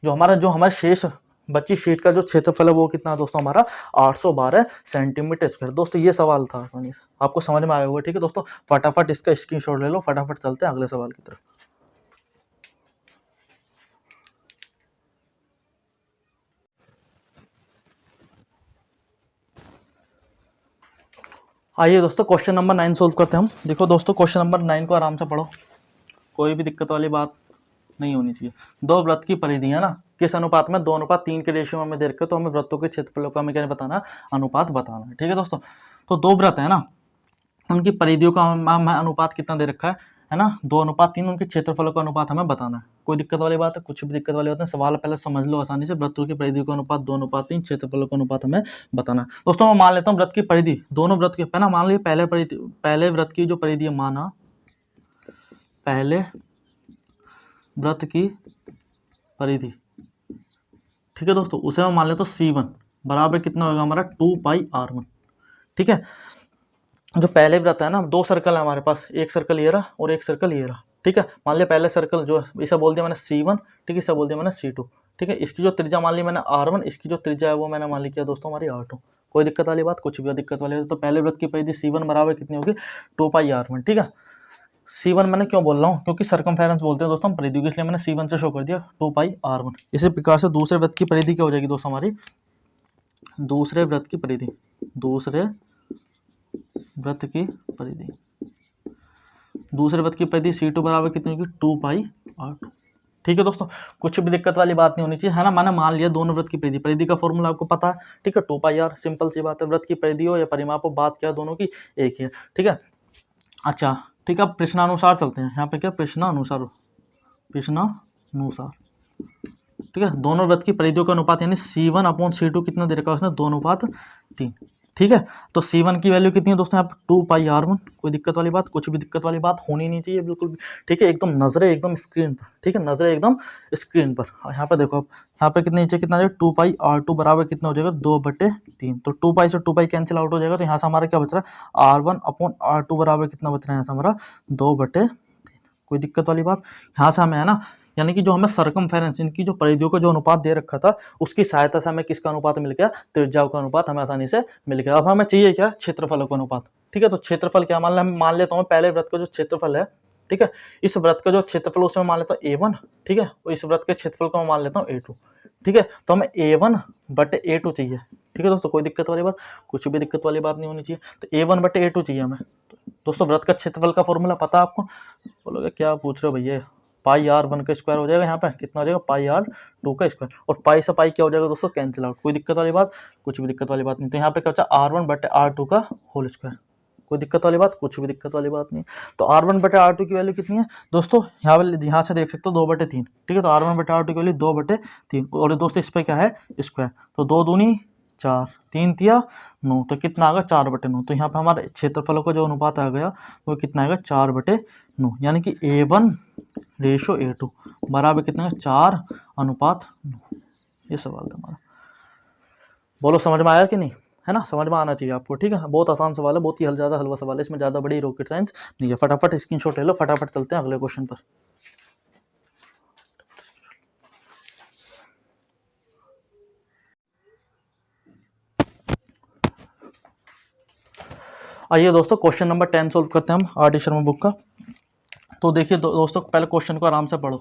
जो हमारे शेष बची शीट का जो क्षेत्रफल है वो कितना है दोस्तों हमारा 812 सेंटीमीटर स्क्वायर। दोस्तों ये सवाल था, आसानी से आपको समझ में आया होगा, ठीक है दोस्तों। फटाफट इसका स्क्रीनशॉट ले लो, फटाफट चलते हैं अगले सवाल की तरफ। आइए दोस्तों क्वेश्चन नंबर 9 सोल्व करते हैं हम। देखो दोस्तों क्वेश्चन नंबर 9 को आराम से पढ़ो, कोई भी दिक्कत वाली बात नहीं होनी चाहिए। दो वृत्त की परिधि है ना, किस अनुपात में 2:3 के रेशियो में दे रखे, तो हमें वृत्तों के क्षेत्रफलों का हमें क्या बताना, अनुपात बताना है, ठीक है दोस्तों। तो दो वृत्त है ना, उनकी परिधियों का हमें अनुपात कितना दे रखा है ना 2:3, उनके क्षेत्रफलों का अनुपात हमें बताना है। कोई दिक्कत वाली बात है, कुछ भी दिक्कत वाली बात है, सवाल पहले समझ लो आसानी से। वृत्तों की परिधियों का अनुपात 2:3, क्षेत्रफलों का अनुपात हमें बताना है। दोस्तों मैं मान लेता हूँ वृत्त की परिधि, दोनों वृत्त की पहला मान लीजिए, पहले वृत्त की जो परिधि है, माना पहले वृत्त की परिधि, ठीक है दोस्तों, उसे मैं मान लेता हूँ C1 बराबर कितना होगा हमारा 2πr1, ठीक है। जो पहले वृत्त है ना, दो सर्कल है हमारे पास, एक सर्कल ये रहा और एक सर्कल ये रहा, ठीक है। मान लिया पहले सर्कल जो है इसे बोल दिया मैंने C1, ठीक है, इसे बोल दिया मैंने C2, ठीक है। इसकी जो त्रिज्या मान ली मैंने R1, इसकी जो त्रिज्या है वो मैंने मान ली किया दोस्तों हमारी R2। कोई दिक्कत वाली बात, कुछ भी दिक्कत वाली बात, तो पहले वृत्त की परिधि C1 बराबर कितनी होगी 2πr1, ठीक है। C1 मैंने क्यों बोल रहा हूँ, क्योंकि सर्कमफेरेंस बोलते हैं दोस्तों हम परिधि को, इसलिए मैंने C1 से शो कर दिया 2πr1। इसी प्रकार से दूसरे वृत्त की परिधि क्या हो जाएगी दोस्तों हमारी, दूसरे वृत्त की परिधि, दूसरे वृत्त की परिधि, दूसरे वृत्त की परिधि C2 बराबर कितनी होगी 2πr2, ठीक है दोस्तों। कुछ भी दिक्कत वाली बात नहीं होनी चाहिए, है ना। मैंने मान लिया दोनों वृत्त की परिधि, परिधि का फॉर्मूला आपको पता है, ठीक है, 2πr, सिंपल सी बात है। वृत्त की परिधि हो या परिमाप हो, बात क्या दोनों की एक ही है, ठीक है। अच्छा ठीक है, अब प्रश्नानुसार चलते हैं। यहाँ पे क्या प्रश्नानुसार, ठीक है, दोनों वृत्त की परिधियों का अनुपात यानी C1/C2 कितना दे रखा है उसने 2:3, ठीक है। तो C1 की वैल्यू कितनी है दोस्तों यहाँ पे 2πr1। कोई दिक्कत वाली बात, कुछ भी दिक्कत वाली बात होनी नहीं चाहिए बिल्कुल भी, ठीक है। एकदम नजरें एकदम स्क्रीन पर, ठीक है, नजरें एकदम स्क्रीन पर। यहाँ पे देखो, अब यहाँ पे कितने नीचे कितना आ जाएगा 2πr2 बराबर कितना हो जाएगा 2/3। तो 2π से 2π कैंसिल आउट हो जाएगा, तो यहाँ से हमारा क्या बच रहा है R1/R2 बराबर कितना बच रहा है यहाँ से हमारा 2/3। कोई दिक्कत वाली बात, यहाँ से हमें है ना, यानी कि जो हमें सर्कमफेरेंस, इनकी जो परिधियों का जो अनुपात दे रखा था उसकी सहायता से हमें किसका अनुपात मिल गया, त्रिज्याओं का अनुपात हमें आसानी से मिल गया। अब हमें चाहिए क्या, क्षेत्रफलों का अनुपात, ठीक है। तो क्षेत्रफल क्या मान लेता हूँ पहले वृत्त का जो क्षेत्रफल है, ठीक है, इस वृत्त का जो क्षेत्रफल उसमें मान लेता हूँ A1, ठीक है, और इस वृत्त के क्षेत्रफल को मैं मान लेता हूँ A2, ठीक है। तो हमें A1/A2 चाहिए, ठीक है दोस्तों। कोई दिक्कत वाली बात, कुछ भी दिक्कत वाली बात नहीं होनी चाहिए। तो A1/A2 चाहिए हमें। दोस्तों वृत्त का क्षेत्रफल का फॉर्मूला पता है आपको, बोलोगे क्या पूछ रहे हो भैया, πr1 का स्क्वायर हो जाएगा, यहाँ पे कितना हो जाएगा πr2 का स्क्वायर, और पाई से पाई क्या हो जाएगा दोस्तों कैंसिल आउट। कोई दिक्कत वाली बात, कुछ भी दिक्कत वाली बात नहीं। तो यहाँ पे क्या बचा R1/R2 का होल स्क्वायर। कोई दिक्कत वाली बात, कुछ भी दिक्कत वाली बात नहीं। तो R1/R2 की वैल्यू कितनी है दोस्तों, यहाँ से देख सकते हो 2/3, ठीक है। तो R1/R2 की वैल्यू 2/3, और दोस्तों इस पर क्या है स्क्वायर, तो 2 दूनी 4, 3 तिया 9, तो कितना आ गया 4/9। तो यहाँ पे हमारे क्षेत्रफलों का जो अनुपात आ गया वो कितना आएगा 4/9, यानी कि A1/A2 बराबर कितना है 4:9। ये सवाल था हमारा। बोलो समझ में आया कि नहीं, है ना, समझ में आना चाहिए आपको, ठीक है। बहुत आसान सवाल है, बहुत ही ज़्यादा हलवा सवाल है, इसमें ज़्यादा बड़ी रॉकेट साइंस नहीं है। फटाफट स्क्रीनशॉट ले लो, फटाफट चलते हैं अगले क्वेश्चन पर। आइए दोस्तों क्वेश्चन नंबर 10 सोल्व करते हैं हम आर डी शर्मा बुक का। तो देखिए दोस्तों पहले क्वेश्चन को आराम से पढ़ो,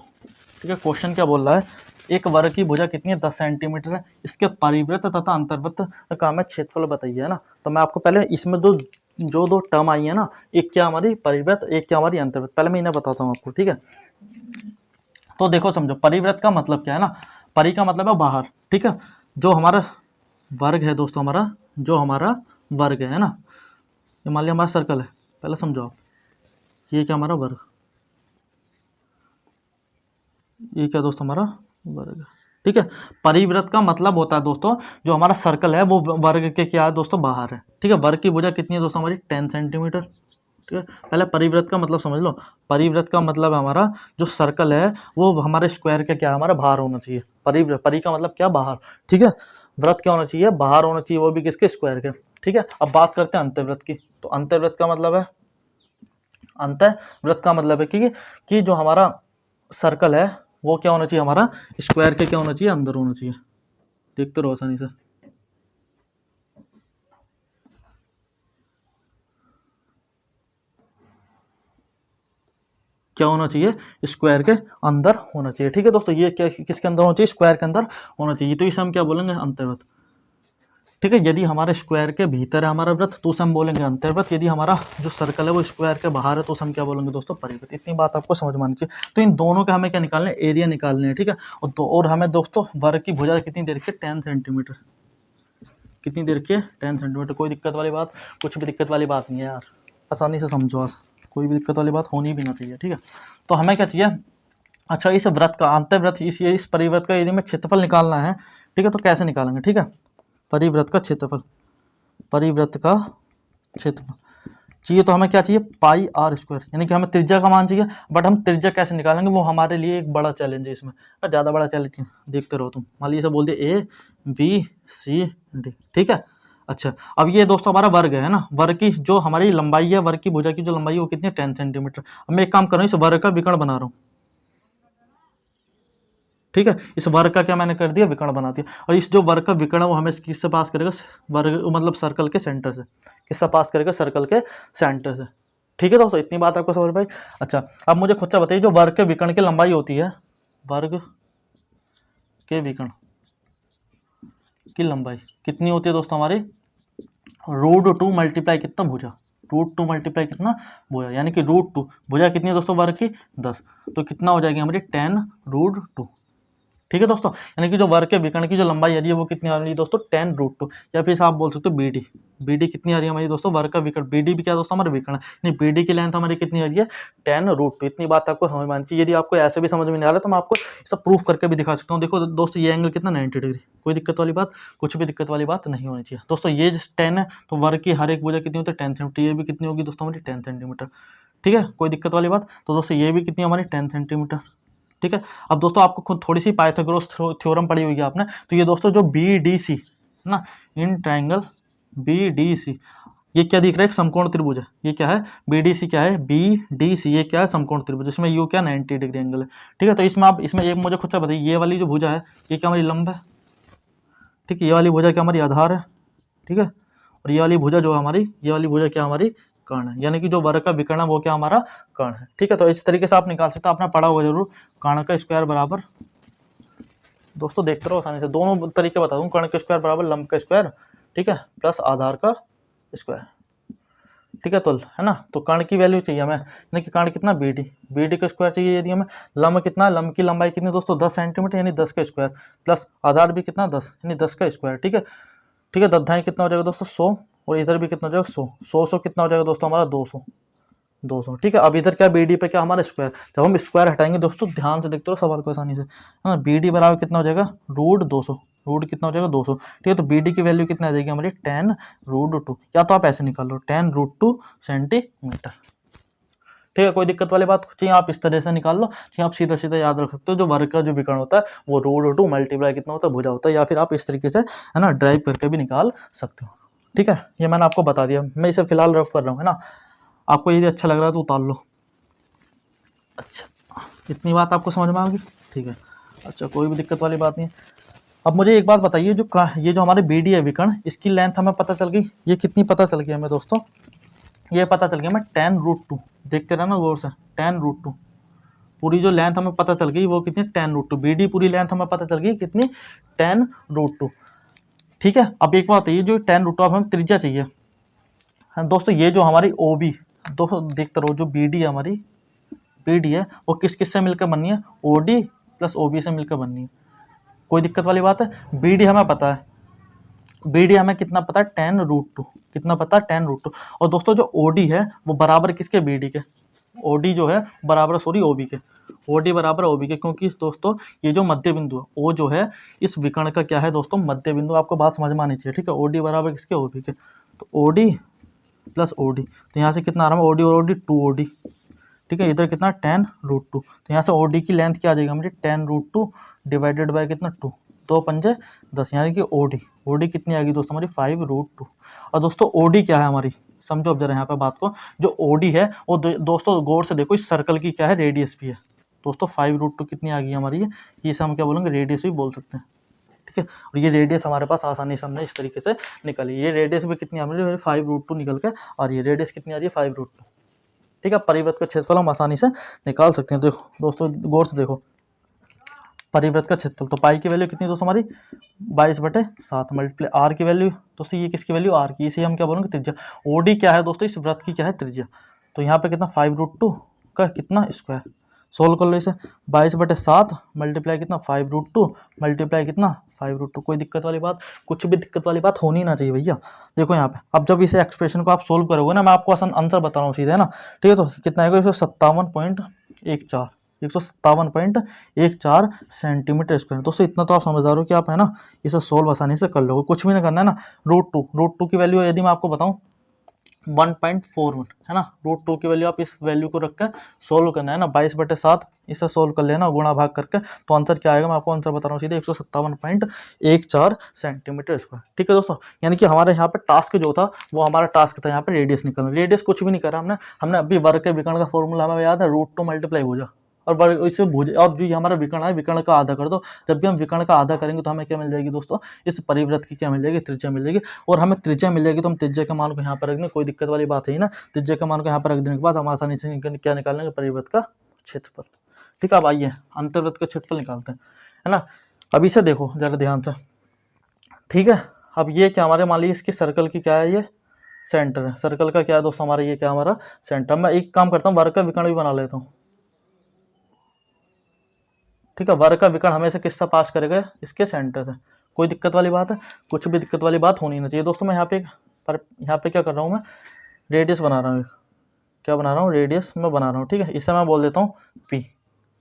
ठीक है। क्वेश्चन क्या बोल रहा है, एक वर्ग की भुजा कितनी है, 10 सेंटीमीटर है, इसके परिवृत्त तथा अंतर्वृत्त का हमें क्षेत्रफल बताइए, है ना। तो मैं आपको पहले इसमें जो दो टर्म आई है ना, एक क्या हमारी परिवृत्त, एक क्या हमारी अंतर्वृत्त, पहले मैं इन्हें बताता हूँ आपको, ठीक है। तो देखो समझो, परिवृत्त का मतलब क्या है ना, परि का मतलब है बाहर, ठीक है। जो हमारा वर्ग है दोस्तों, हमारा जो हमारा वर्ग है ना, ये मान लिया हमारा सर्कल है, पहले समझो आप, ये क्या हमारा वर्ग, ये क्या दोस्तों हमारा वर्ग, ठीक है। परिवृत्त का मतलब होता है दोस्तों, जो हमारा सर्कल है वो वर्ग के क्या है दोस्तों, बाहर है, ठीक है। वर्ग की भुजा कितनी है दोस्तों हमारी, 10 सेंटीमीटर, ठीक है। पहले परिवृत्त का मतलब समझ लो, परिवृत्त का मतलब हमारा जो सर्कल है वो हमारे स्क्वायर के क्या है, हमारा बाहर होना चाहिए। परि का मतलब क्या, बाहर, ठीक है। वृत्त क्या होना चाहिए, बाहर होना चाहिए, वो भी किसके, स्क्वायर के, ठीक है। अब बात करते हैं अंतर्वृत्त की। तो अंतर्वृत्त का मतलब है, अंतर्वृत्त का मतलब है कि जो हमारा सर्कल है वो क्या होना चाहिए, हमारा स्क्वायर के क्या होना चाहिए, अंदर होना चाहिए। देखते रहो आसानी से, क्या होना चाहिए, स्क्वायर के अंदर होना चाहिए, ठीक है दोस्तों। ये क्या किसके अंदर होना चाहिए, स्क्वायर के अंदर होना चाहिए, तो इसे हम क्या बोलेंगे, अंतर्वृत्त, ठीक है। यदि हमारे स्क्वायर के भीतर है हमारा वृत्त तो उसे हम बोलेंगे अंतर्वृत्त, यदि हमारा जो सर्कल है वो स्क्वायर के बाहर है तो उसे हम क्या बोलेंगे दोस्तों, परिवृत्त। इतनी बात आपको समझ में आनी चाहिए। तो इन दोनों के हमें क्या निकालने, एरिया निकालने हैं, ठीक है। और हमें दोस्तों वर्ग की भुजा कितनी देर की, 10 सेंटीमीटर, कितनी देर की है, 10 सेंटीमीटर। कोई दिक्कत वाली बात, कुछ भी दिक्कत वाली बात नहीं है यार, आसानी से समझो, कोई भी दिक्कत वाली बात होनी भी ना चाहिए, ठीक है। तो हमें क्या चाहिए, अच्छा इस वृत्त का अंतर्वृत्त, इस परिवृत्त का यदि हमें क्षेत्रफल निकालना है, ठीक है, तो कैसे निकालेंगे, ठीक है। परिवृत्त का क्षेत्रफल, परिवृत्त का क्षेत्रफल चाहिए तो हमें क्या चाहिए, पाई आर स्क्वायर, यानी कि हमें त्रिज्या का मान चाहिए। बट हम त्रिज्या कैसे निकालेंगे, वो हमारे लिए एक बड़ा चैलेंज है इसमें, ज़्यादा बड़ा चैलेंज है, देखते रहो तुम। मान लीजिए बोल दिए ए बी सी डी, ठीक है। अच्छा अब ये दोस्तों हमारा वर्ग है ना, वर्ग की जो हमारी लंबाई है, वर्ग की भुजा की जो लंबाई है वो कितनी है, 10 सेंटीमीटर। अब मैं एक काम कर रहा हूँ, इस वर्ग का विकर्ण बना रहा हूँ, ठीक है। इस वर्ग का क्या मैंने कर दिया, विकर्ण बना दिया। और इस जो वर्ग का विकर्ण है वो हमें किससे पास करेगा, वर्ग मतलब सर्कल के सेंटर से, किससे पास करेगा, सर्कल के सेंटर से, ठीक है दोस्तों। इतनी बात आपको समझ पाई। अच्छा अब मुझे खुद से बताइए, जो वर्ग के विकर्ण की लंबाई होती है, वर्ग के विकर्ण की लंबाई कितनी होती है दोस्तों हमारी, √2 मल्टीप्लाई कितना, भुजा, √2 मल्टीप्लाई कितना, भुजा, यानी कि √2 भुजा कितनी है दोस्तों वर्ग की, 10, तो कितना हो जाएगी हमारी, 10√2, ठीक है दोस्तों। यानी कि जो वर्ग के विकर्ण की जो लंबाई आ रही है वो कितनी आ रही है दोस्तों, 10√2, या फिर आप बोल सकते हो BD, BD कितनी आ रही है हमारी दोस्तों, वर्ग का विकर्ण, BD भी क्या दोस्तों हमारा विकर्ण, यानी BD की लेंथ हमारी कितनी आ रही है, 10√2। इतनी बात आपको समझ में आनी चाहिए। यदि आपको ऐसे भी समझ में नहीं आ रहा तो मैं आपको सब प्रूफ करके भी दिखा सकता हूँ। देखो दोस्तों ये एंगल कितना, 90 डिग्री, कोई दिक्कत वाली बात, कुछ भी दिक्कत वाली बात नहीं होनी चाहिए दोस्तों। ये 10 है तो वर्ग की हर एक भुजा कितनी होती है, 10 सेंटीमीटर, ये भी कितनी होगी दोस्तों हमारी, 10 सेंटीमीटर, ठीक है। कोई दिक्कत वाली बात, तो दोस्तों ये भी कितनी हमारी, 10 सेंटीमीटर, ठीक है। अब दोस्तों आपको खुद थोड़ी सी पाइथागोरस थ्योरम पढ़ी होगी आपने, तो ये दोस्तों जो BDC है ना, इन ट्रायंगल BDC, ये क्या दिख रहा है, एक समकोण त्रिभुज है, ये क्या है, BDC क्या है, BDC ये क्या है, समकोण त्रिभुज, इसमें यू क्या 90 डिग्री एंगल है, ठीक है। तो इसमें आप एक मुझे खुद से बताइए, ये वाली जो भुजा है ये क्या हमारी लंब है, ठीक है, ये वाली भुजा क्या हमारी आधार है, ठीक है। और ये वाली भुजा जो हमारी, ये वाली भुजा क्या हमारी कर्ण है, यानी कि जो वर्ग का विकर्ण है वो क्या हमारा कर्ण है, ठीक है। तो इस तरीके से आप निकाल सकते हो, आपने पढ़ा होगा जरूर, कर्ण का स्क्वायर बराबर, दोस्तों देखते रहो आसानी से, दोनों तरीके बता दूं, कर्ण का स्क्वायर बराबर लंब का स्क्वायर, ठीक है, प्लस आधार का स्क्वायर, ठीक है। तो है ना, तो कर्ण की वैल्यू चाहिए हमें, यानी कि कर्ण कितना, BD का स्क्वायर चाहिए यदि हमें, लंब कितना, लंब की लंबाई कितनी दोस्तों, 10 सेंटीमीटर, यानी 10 का स्क्वायर, प्लस आधार भी कितना, 10, यानी 10 का स्क्वायर, ठीक है, ठीक है। 10 कितना हो जाएगा दोस्तों, 100, और इधर भी कितना हो जाएगा, 100 कितना हो जाएगा दोस्तों हमारा, 200, ठीक है। अब इधर क्या, BD पे क्या हमारा स्क्वायर, जब हम स्क्वायर हटाएंगे दोस्तों, ध्यान से देखते रहो सवाल को आसानी से, है ना, BD बराबर कितना हो जाएगा, √200, रूट कितना हो जाएगा, 200, ठीक है। तो BD की वैल्यू कितना आ जाएगी हमारी, 10√2, या तो आप ऐसे निकाल लो, 10√2 सेंटीमीटर, ठीक है। कोई दिक्कत वाली बात चाहिए आप इस तरह से निकाल लो, चाहिए आप सीधा सीधा याद रख सकते हो, जो वर्ग का जो विकर्ण होता है वो √2 मल्टीप्लाई कितना होता है, भुजा होता है, या फिर आप इस तरीके से है ना ड्राइव करके भी निकाल सकते हो, ठीक है। ये मैंने आपको बता दिया, मैं इसे फिलहाल रफ कर रहा हूँ, है ना। आपको यदि अच्छा लग रहा है तो उतार लो। अच्छा इतनी बात आपको समझ में आ गई, ठीक है। अच्छा कोई भी दिक्कत वाली बात नहीं है। अब मुझे एक बात बताइए, ये जो हमारे BD है विकर्ण, इसकी लेंथ हमें पता चल गई, ये कितनी पता चल गई हमें दोस्तों, ये पता चल गया हमें tan√2, देखते रहना गौर से, tan√2 पूरी जो लेंथ हमें पता चल गई वो कितनी, tan√2, BD पूरी लेंथ हमें पता चल गई कितनी, tan√2। ठीक है, अब एक बात है, जो tan√2 अब हमें त्रिज्या चाहिए। हाँ दोस्तों, ये जो हमारी OB, दोस्तों देखते रहो, जो BD है हमारी, BD है वो किस किस से मिलकर बननी है, OD प्लस OB से मिलकर बननी है। कोई दिक्कत वाली बात है? BD हमें पता है, BD हमें कितना पता है, tan√2, कितना पता है, tan√2। और दोस्तों जो OD है वो बराबर किसके, BD के, OD जो है बराबर, सॉरी OB के, OD बराबर OB के, क्योंकि दोस्तों ये जो मध्य बिंदु है O जो है इस विकर्ण का क्या है दोस्तों, मध्य बिंदु। आपको बात समझ में आनी चाहिए, ठीक है। OD बराबर किसके, OB के, तो OD प्लस OD, तो यहाँ से कितना आ रहा है, OD और OD 2OD, ठीक है। इधर कितना, tan√2, तो यहाँ से OD की लेंथ क्या आ जाएगी हमारी, tan√2 डिवाइडेड बाय कितना, 2, 2 पंजे 10, यानी कि OD कितनी आ गई दोस्तों हमारी, 5√2। और दोस्तों OD क्या है हमारी, समझो अब जरा यहाँ पे बात को, जो OD है वो दोस्तों गौर से देखो, इस सर्कल की क्या है, रेडियस भी है दोस्तों। 5√2 कितनी आ गई हमारी, ये से हम क्या बोलेंगे, रेडियस भी बोल सकते हैं, ठीक है। और ये रेडियस हमारे पास आसानी से हमने इस तरीके से निकाली, ये रेडियस भी कितनी आ रही है, 5√2 निकल के, और ये रेडियस कितनी आ रही है, 5√2, ठीक है। परिवृत्त का क्षेत्रफल हम आसानी से निकाल सकते हैं। देखो दोस्तों गौर से देखो, परिवृत्त का क्षेत्रफल, तो पाई की वैल्यू कितनी दोस्तों हमारी, 22/7 मल्टीप्लाई आर की वैल्यू, दोस्तों ये किसकी वैल्यू, आर की, इसे हम क्या बोलेंगे, त्रिज्या। OD क्या है दोस्तों, इस वृत्त की क्या है, त्रिज्या। तो यहाँ पे कितना, 5√2 का कितना स्क्वायर, सोल्व कर लो इसे, 22/7 मल्टीप्लाई कितना, 5√2 मल्टीप्लाई कितना, 5√2। कोई दिक्कत वाली बात, कुछ भी दिक्कत वाली बात होनी ना चाहिए भैया। देखो यहाँ पे अब जब इसे एक्सप्रेशन को आप सोल्व करोगे ना, मैं आपको आंसर बता रहा हूँ सीधे, है ना, ठीक है। तो कितना आएगा, 157.14, 157.14 सेंटीमीटर स्क्वायर। दोस्तों इतना तो आप समझदार हो कि आप, है ना, इसे सोल्व आसानी से कर लोगे, कुछ भी नहीं करना है ना। √2 की वैल्यू यदि मैं आपको बताऊं 1.41, है ना, √2 की वैल्यू, आप इस वैल्यू को रख कर सोल्व करना है ना, 22/7 इसे सोल्व कर लेना गुणा भाग करके, तो आंसर क्या आएगा, मैं आपको आंसर बता रहा हूँ सीधे, 157.14 सेंटीमीटर स्क्वायर, ठीक है दोस्तों। यानी कि हमारे यहाँ पे टास्क जो था वो हमारा टास्क था यहाँ पे रेडियस निकालना। रेडियस कुछ भी नहीं करा हमने अभी वर्ग के विकर्ण का फॉर्मूला हमें याद है, √2 मल्टीप्लाई भुजा, और वर्ग इससे भुज, और जो हमारा विकर्ण है विकर्ण का आधा कर दो। जब भी हम विकर्ण का आधा करेंगे तो हमें क्या मिल जाएगी दोस्तों, इस परिवृत्त की क्या मिल जाएगी, त्रिज्या मिल जाएगी। और हमें त्रिज्या मिल जाएगी तो हम त्रिज्या के मान को यहाँ पर रख दें, कोई दिक्कत वाली बात है ही ना। त्रिज्या के मान को यहाँ पर रख देने के बाद हम आसानी से क्या निकाल लेंगे, परिवृत्त का क्षेत्रफल, ठीक है। अब आइए अंतर्वृत्त का क्षेत्रफल निकालते हैं, है ना। अब इसे देखो जरा ध्यान से, ठीक है। अब ये क्या हमारे, मान लीजिए इसकी सर्कल की क्या है, ये सेंटर है, सर्कल का क्या है दोस्तों हमारा, ये क्या हमारा सेंटर। मैं एक काम करता हूँ, वर्ग का विकर्ण भी बना लेता हूँ, ठीक है। वर्ग का विकर्ण हमेशा किससे पास करेगा, इसके सेंटर से। कोई दिक्कत वाली बात है, कुछ भी दिक्कत वाली बात होनी ना चाहिए दोस्तों। मैं यहाँ पे क्या कर रहा हूँ, मैं रेडियस बना रहा हूँ, क्या बना रहा हूँ, रेडियस मैं बना रहा हूँ, ठीक है। इसे मैं बोल देता हूँ P,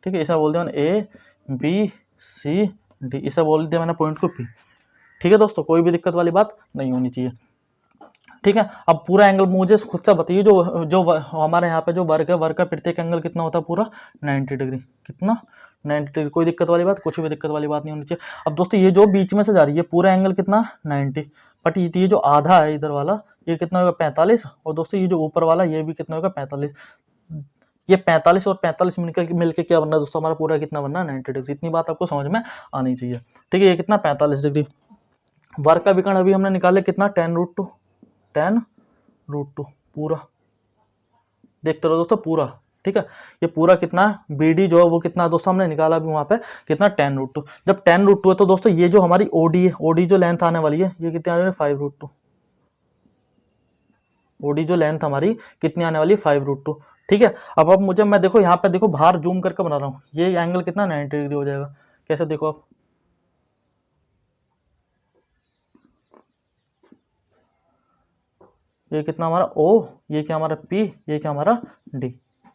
ठीक है। इसे बोल दिया मैंने ABCD, इसे बोल दिया मैंने पॉइंट को P, ठीक है दोस्तों। कोई भी दिक्कत वाली बात नहीं होनी चाहिए, ठीक है। अब पूरा एंगल मुझे खुद से बताइए, जो जो हमारे यहाँ पे जो वर्ग है, वर्ग का प्रत्येक एंगल कितना होता है, पूरा 90 डिग्री, कितना, 90 डिग्री। कोई दिक्कत वाली बात, कुछ भी दिक्कत वाली बात नहीं होनी चाहिए। अब दोस्तों ये जो बीच में से जा रही है पूरा एंगल कितना, 90, बट ये जो आधा है इधर वाला, ये कितना होगा, 45। और दोस्तों ये जो ऊपर वाला ये भी कितना होगा, 45। ये 45 और 45 मिलकर क्या बनना है दोस्तों, हमारा पूरा कितना बनना है, 90 डिग्री। इतनी बात आपको समझ में आनी चाहिए, ठीक है। ये कितना, 45 डिग्री। वर्ग का विकर्ण अभी हमने निकाले कितना, tan√2 पूरा, देखते रहो दोस्तों पूरा, ठीक है। ये पूरा कितना, BD जो है वो कितना दोस्तों हमने निकाला अभी वहां पे, कितना, tan√2। जब tan√2 है तो दोस्तों ये जो हमारी OD है, OD जो लेंथ आने वाली है, ये कितनी आने वाली है, 5√2। OD जो लेंथ हमारी कितनी आने वाली है, 5√2, ठीक है। अब मुझे, मैं देखो यहाँ पे देखो बाहर जूम करके बना रहा हूँ, ये एंगल कितना, 90 डिग्री हो जाएगा। कैसे देखो आप, ये कितना हमारा O, ये क्या हमारा P, ये क्या हमारा D,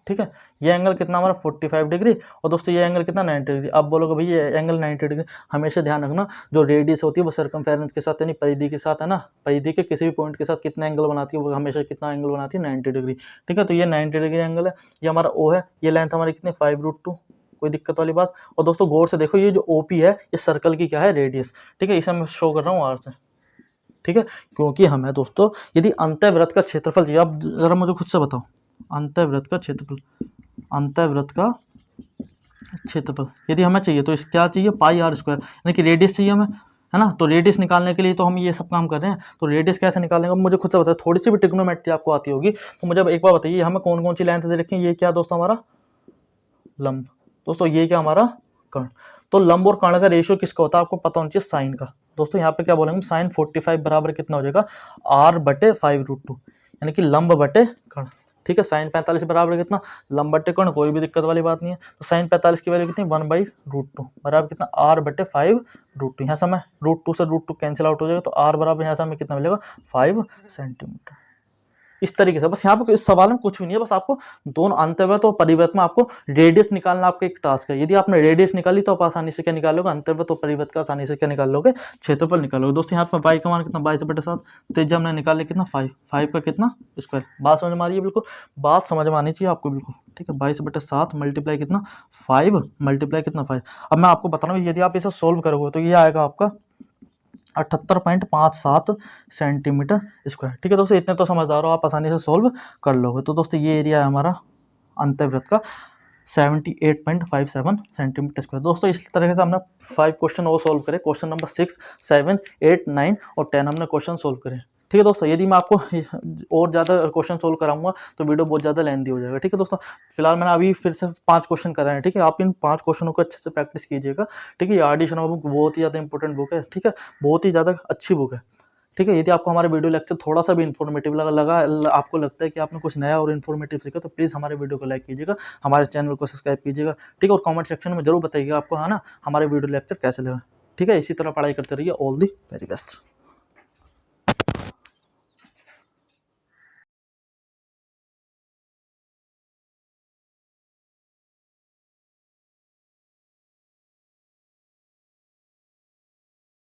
ठीक है। ये एंगल कितना हमारा 45 डिग्री, और दोस्तों ये एंगल कितना, 90 डिग्री। अब बोलोगे भाई ये एंगल 90 डिग्री, हमेशा ध्यान रखना जो रेडियस होती है वो सर्कमफेरेंस के साथ, यानी परिधि के साथ, है ना, परिधि के किसी भी पॉइंट के साथ कितना एंगल बनाती है, वो हमेशा कितना एंगल बनाती है, 90 डिग्री, ठीक है। तो ये 90 डिग्री एंगल है, ये हमारा O है, ये लेंथ हमारी कितनी, 5√2। कोई दिक्कत वाली बात। और दोस्तों गौर से देखो, ये जो OP है ये सर्कल की क्या है, रेडियस, ठीक है। इसे मैं शो कर रहा हूँ R से, ठीक है। क्योंकि हमें दोस्तों यदि अंतःवृत्त का क्षेत्रफल चाहिए, अब जरा मुझे खुद से बताओ, अंतःवृत्त का क्षेत्रफल, अंतःवृत्त का क्षेत्रफल यदि हमें चाहिए तो इस क्या चाहिए, πr², यानी कि रेडियस चाहिए हमें, है ना। तो रेडियस निकालने के लिए तो हम ये सब काम कर रहे हैं। तो रेडियस कैसे निकालेंगे मुझे खुद से बताया, थोड़ी सी भी ट्रिग्नोमेट्री आपको आती होगी तो मुझे एक बार बताइए हमें कौन कौन सी लेंथ दे रखी है। ये क्या दोस्तों हमारा लंब, दोस्तों ये क्या हमारा कर्ण। तो लंब और कर्ण का रेशियो किसका होता है आपको पता होना चाहिए, साइन का। दोस्तों यहाँ पे क्या बोलेंगे, साइन 45 बराबर कितना हो जाएगा, r/5√2, यानी कि लंब बटे कर्ण। ठीक है, साइन 45 बराबर कितना, लंब बटे कर्ण, कोई भी दिक्कत वाली बात नहीं है। तो साइन 45 की वैल्यू कितनी, 1/√2 बराबर कितना, r/5√2। यहाँ से हमें √2 से √2 कैंसिल आउट हो जाएगा, तो r बराबर यहाँ से हमें कितना मिलेगा, 5 सेंटीमीटर। इस तरीके से बस यहाँ पे इस सवाल में कुछ भी नहीं है, बस आपको दोनों अंतर्वृत्त और परिवृत्त में आपको रेडियस निकालना आपका एक टास्क है। यदि आपने रेडियस निकाली तो आप आसानी से क्या निकालोगे, अंतर्वृत्त और परिवृत्त का आसानी से क्या निकाल लोगे, क्षेत्रफल निकालोगे। दोस्तों यहाँ पे y का मान कितना, 22/7, त्रिज्या हमने निकाले कितना 5 का कितना स्क्वायर। बात समझ में आ रही है, बिल्कुल बात समझ में आनी चाहिए आपको बिल्कुल। ठीक है, 22/7 मल्टीप्लाई कितना 5 मल्टीप्लाई कितना 5। अब मैं आपको बता रहा हूँ यदि आप इसे सोल्व करोगे तो ये आएगा आपका 78.57 सेंटीमीटर स्क्वायर। ठीक है दोस्तों, इतने तो समझदार हो आप, आसानी से सोल्व कर लोगे। तो दोस्तों ये एरिया है हमारा अंतर्वृत्त का 78.57 सेंटीमीटर स्क्वायर। दोस्तों इस तरह से हमने 5 क्वेश्चन और सोल्व करे, क्वेश्चन नंबर 6, 7, 8, 9 और 10 हमने क्वेश्चन सोल्व करे। ठीक है दोस्तों, यदि मैं आपको और ज़्यादा क्वेश्चन सोल्व कराऊंगा तो वीडियो बहुत ज़्यादा लेंथी हो जाएगा। ठीक है दोस्तों, फिलहाल मैंने अभी फिर से 5 क्वेश्चन कराए हैं। ठीक है, आप इन 5 क्वेश्चनों को अच्छे से प्रैक्टिस कीजिएगा। ठीक है, ये आर डी शर्मा बुक बहुत ही ज़्यादा इंपॉर्टेंट बुक है। ठीक है, बहुत ही ज़्यादा अच्छी बुक है। ठीक है, यदि आपको हमारे वीडियो लेक्चर थोड़ा सा भी इन्फॉर्मेटिव लगा आपको लगता है कि आपने कुछ नया और इन्फॉर्मेटिव सीखा, तो प्लीज़ हमारे वीडियो को लाइक कीजिएगा, हमारे चैनल को सब्सक्राइब कीजिएगा। ठीक है, और कमेंट सेक्शन में जरूर बताइएगा आपको है ना हमारे वीडियो लेक्चर कैसे लगा। ठीक है, इसी तरह पढ़ाई करते रहिए। All the very best.